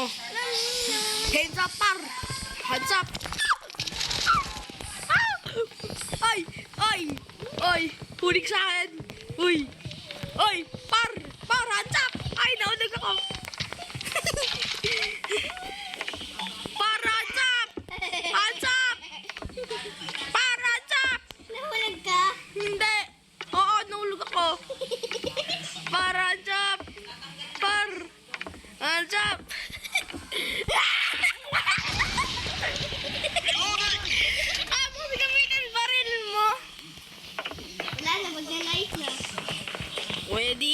mo. Hands up, par. Hands up. Ay! Ay! Ay! Hulig sa akin. Uy! Ay! Par! Par! Hands up! Ay! Naunag ako. Par! Hands up! Hands up! Par! Hands up! Nahulag ka? Hindi! Oo, nahulog ako. Par! Hands up! Par! Hands up! Pwede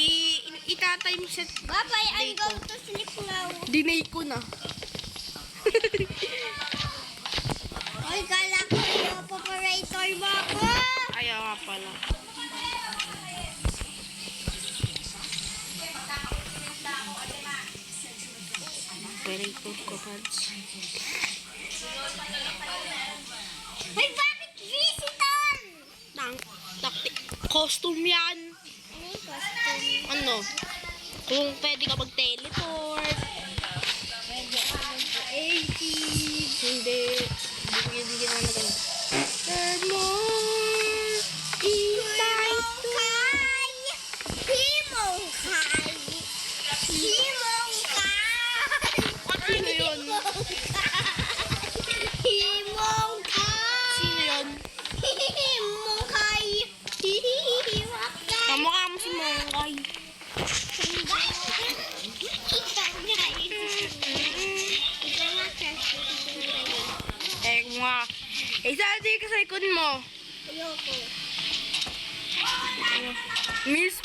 itatime set. Bye-bye, I'm going to sleep now. Dinay ko na. Ay, kala ko yung operator mo ako. Ayaw nga pala. Operator ko, Pads. Ay, bakit visitor? Taktik. Costume yan. Ano yung costume? Ano? Kung pwede ka mag-teleport. Pwede ako mag-80. Hindi. Bigyan na natin. Turn more. Himongkay! Himongkay! Himongkay! Sino yun? Himongkay! Sino yun? Himongkay! Himongkay! Kamukha mo si Mongkay. Nga. Saan ka sa ikon mo? Ayoko. Miss.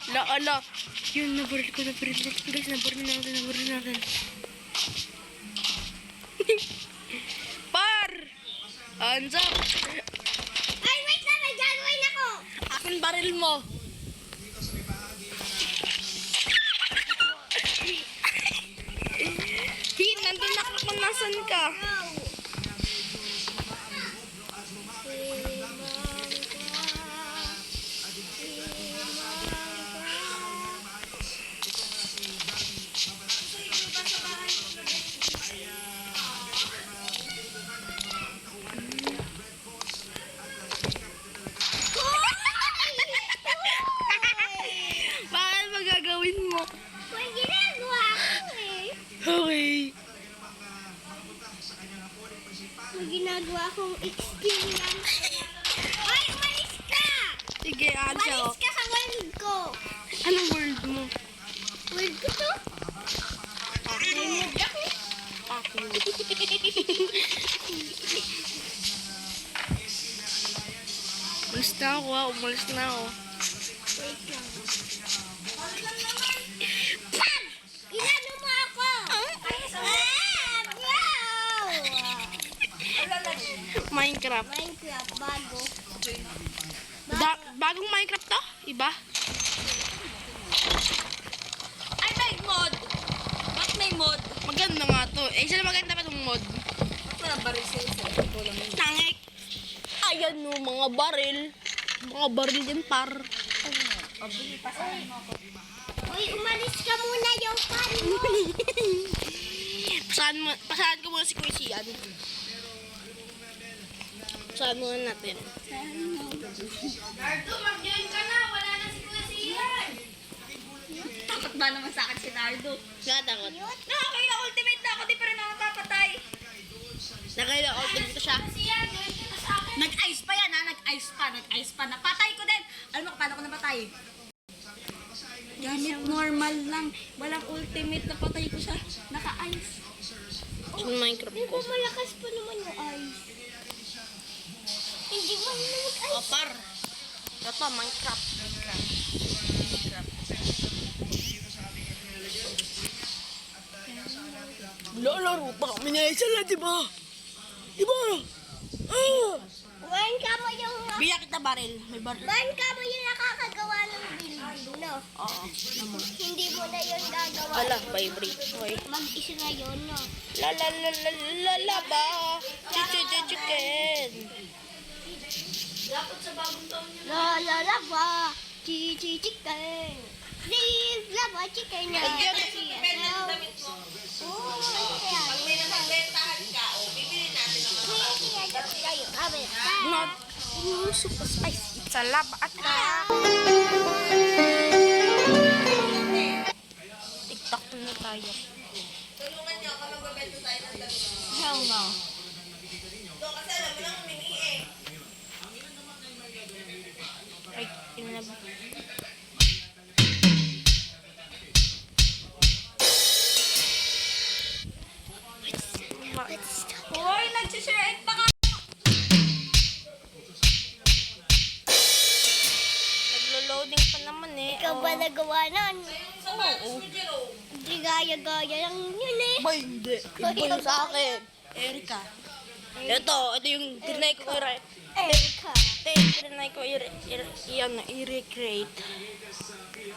Ala. Yun, nabaril ko. Guys, nabaril natin. Par! Hands up! Ay, wait na! May gagawin ako! Akin baril mo. Hin, nandun na kung nasan ka. Bakit magagawin mo? May ginagawa ko eh. Okay. May ginagawa akong experience. Ay, umalis ka! Sige, Adjo. Umalis ka sa world ko. Anong world mo? World ko to? May mood ako. Ako. Umalis na ako, umalis na ako. Wait lang. Pam! Inano mo ako? Bro! Minecraft. Minecraft, bago. Bagong Minecraft to? Iba? Ay, may mod! Ba't may mod? Maganda nga to. Sila maganda pa itong mod. Ba't parang baril sa'yo? Ito lang yun. Tangik! Ayan no, mga baril. Mga baril din, par. Pabili pa sa ano ako. Uy, umalis ka muna yung pan mo. Pasahan ko muna si Kuya Sian. Pasahan muna natin. Nardo, mag-join ka na! Wala na si Kuya Sian! Takot ba naman sa akin si Nardo? Nakatakot. Nakakaila ultimate na ako, di pa rin ako napapatay. Nakailang ultimate siya. Sian, join ka na sa akin. Nag-ice pa yan ha, nag-ice pa. Napatay ko din. Alam mo kung paano ko napatay? Gamit normal lang. Walang ultimate, napatay ko siya. Naka-ice. Sa Minecraft Di ko. ba malakas pa naman yung ice? Hindi ba mag-ice? O, par. Ito, Minecraft. Lalaro pa kami na isa lang, di ba? Di ba? Ah! Ban ka mo yung... Biyak kita baril. May baril. Ban ka mo yung nakakagawa ng building, no? Oo. Naman. Hindi mo na yun gagawa. Ala, vibrate. Okay. Mag-isa na yun, no? La la la la la la ba? Chicken. Dapat sa bagong taon yun. La la la ba? Chicken. Please, la ba chicken na? Depende ng damit mo. Oo, Super spicy. It's a love attack. TikTok na tayo. Tulungan niyo ako magbebento tayo ng damit. Hell no. Doon kasi alam mo lang humingi eh. Ay, kinab... Hoy, nag-share egg pa ka. Naglo-loading pa naman eh. Ikaw ba nagawa nun? Oo. Hindi gaya-gaya lang yun eh. Ba, hindi. Iba yung sa akin. Erika. Ito yung trinay ko Erika. ito yung trinay ko i-recreate.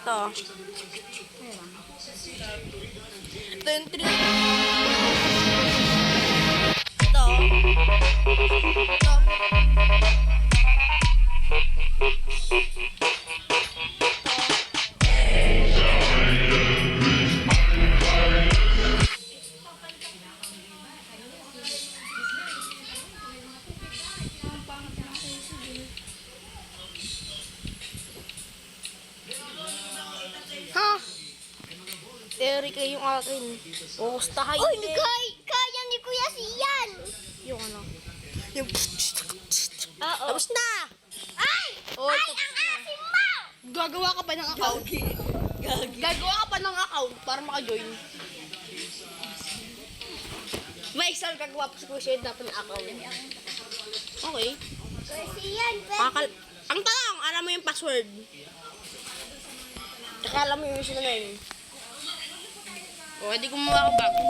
Ito. Ito yung trinay ko. Ito. Ito. Ha? Erika yung akin. Uustahay Uy, din. kaya ni Kuya Sian. Yung ano? Yung... Oo. Tapos na! Ay! Oh, Ay, tapos ang na. asim mo! Gagawa ka pa ng account. Gagawa ka pa ng account para maka-join. May isang gagawa pa sa Kuya dapat ng account. Okay. Kuya Sian, Ang tanong, alam mo yung password? Tsaka alam mo yung username. O, hindi gumawa ka bago.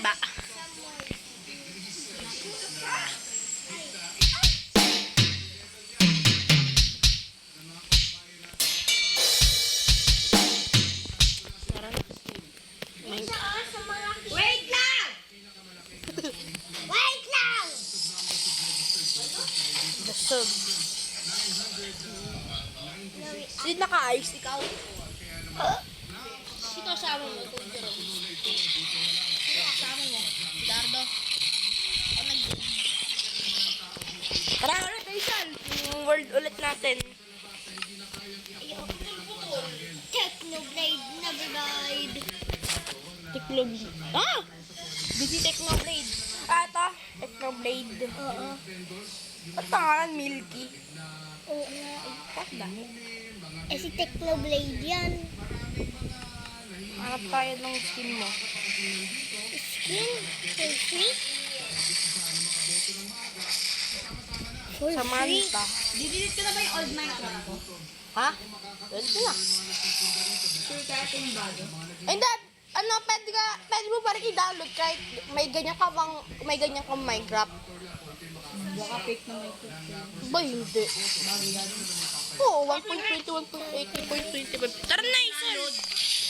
Ba? Wait lang! Wait lang! The sub. Sino naka-ice? Ikaw? Sino kasama mo? Kasama mo? Si Dardo? O nag-game? Tara ulit, Aisal! Yung world ulit natin. Technoblade na bride. Technoblade. Ah! Busy Technoblade. Ah, ito. Technoblade. Oo. At pangalan, Milky. Oo nga eh. What the heck? Eh si Technoblade yan. Hanap tayo ng skin mo. Skin? For free? For free? Samantha. Didelete ko na ba yung old Minecraft ko? Ha? Pwede na. Sure kaya ito yung bago. Ay, hindi. Ano, pwede mo pa rin i-download kahit may ganyan ka Minecraft. Baka fake na Minecraft. Ba, hindi. Oo, 1.20, 1.80, 1.25. Tara na, Isel.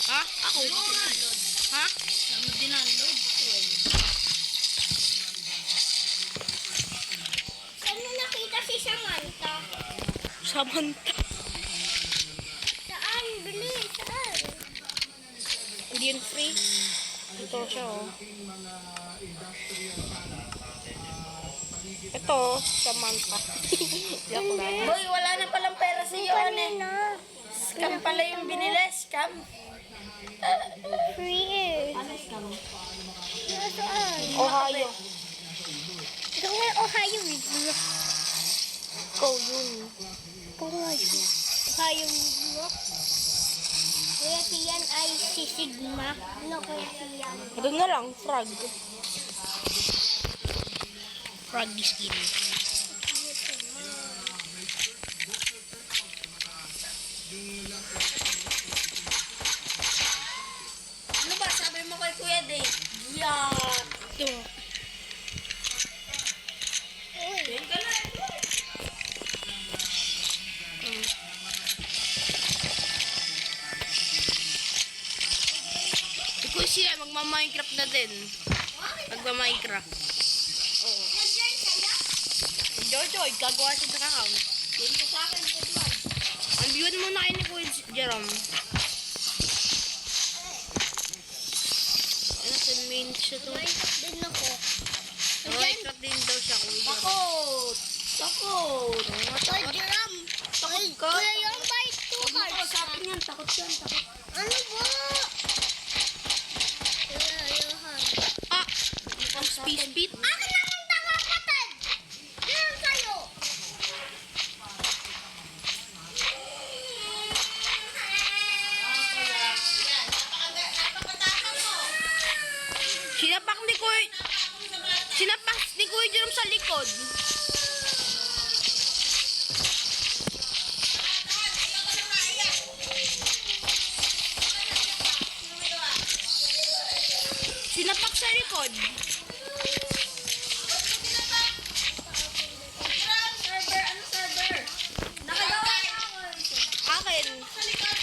Ha? Ako? Ha? Ano dinunload? Saan mo nakita si Samantha? Samantha. Saan? Bili, saan? Hindi yun free. Ito siya, oh. Ito, Samantha. Joke lang. Boy, wala na palang pera sa iyo, ane. Kanina. Scam pala yung binili, scam. Free eh. Ano scam? Nasaan? Ohio. Ikaw nga Ohio eh. Ikaw yun. Ohio. Ohio mo. Kuya Sian ay si Sigma. Ano Kuya Sian? Ito na lang, frog. Frog skin. Ano ba, sabi mo kay Kuya Dave? Yeah. Ito. Yan ka na. Ikaw siya, magma-Minecraft na din. Magma-Minecraft. Oo. Si Jojo, gagawa siya ng account. Yun ka sa akin, Edward. Ang viewin mo na kayo ni Kuya Jerome. Ano, 10 minutes siya to. Minecraft din ako. Minecraft din daw siya, Kuya Jerome. Takot! Takot! Toy Jerome. Toy, Kuya yung bite 2 hearts. Takot yan, takot yan, takot. Ano ba? Kuya, Johan. Ah! Ang speed. Akin lang ang tanga, kapatid! Meron sa'yo. Sinapak ni Kuya Jerome sa likod. Sinapak sa likod. Server, ano server? Nakagawa na ako. Akin. Sa likod,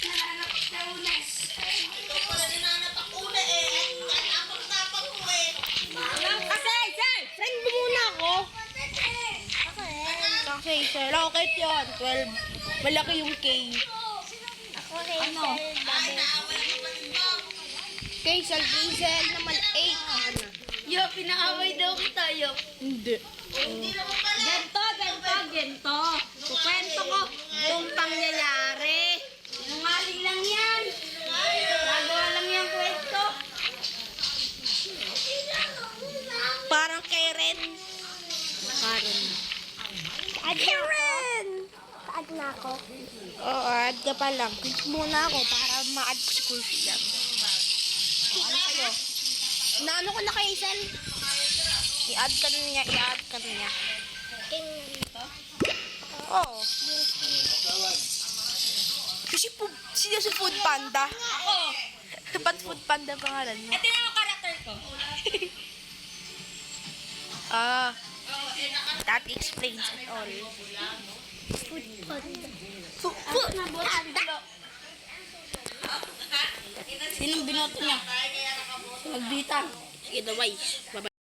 nananap sa unes. Ito pala nananap ang una eh. Tapang ko eh. Kasi, sir, friend mo muna ako. Kasi, sir, ako kahit yun. 12. Malaki yung K. Ako rin. Ano? Ay, naawal ko pa rin mo. Kaysel naman 8. Yo, pinaaway daw kita, yo. Hindi. Hindi naman pala. Gento. Kukwento ko yung pangyayari. Sinungaling lang yan. Nagawa lang yung kwento. Parang Karen. Karen! Add na ako. Oo, add ka pa lang. Click muna ako para ma-add ko si Christian. Ano sa'yo? Naano ko na kay Hazel? I-add ka na niya. Oo. Sino si Food Panda? Ako. Ba't Food Panda pangalan mo? Ito yung karakter ko. Ah, that explains it all. Food panda. Food Panda! Sinong binoto niya? Magbitang. Sige, bye-bye. Bye-bye.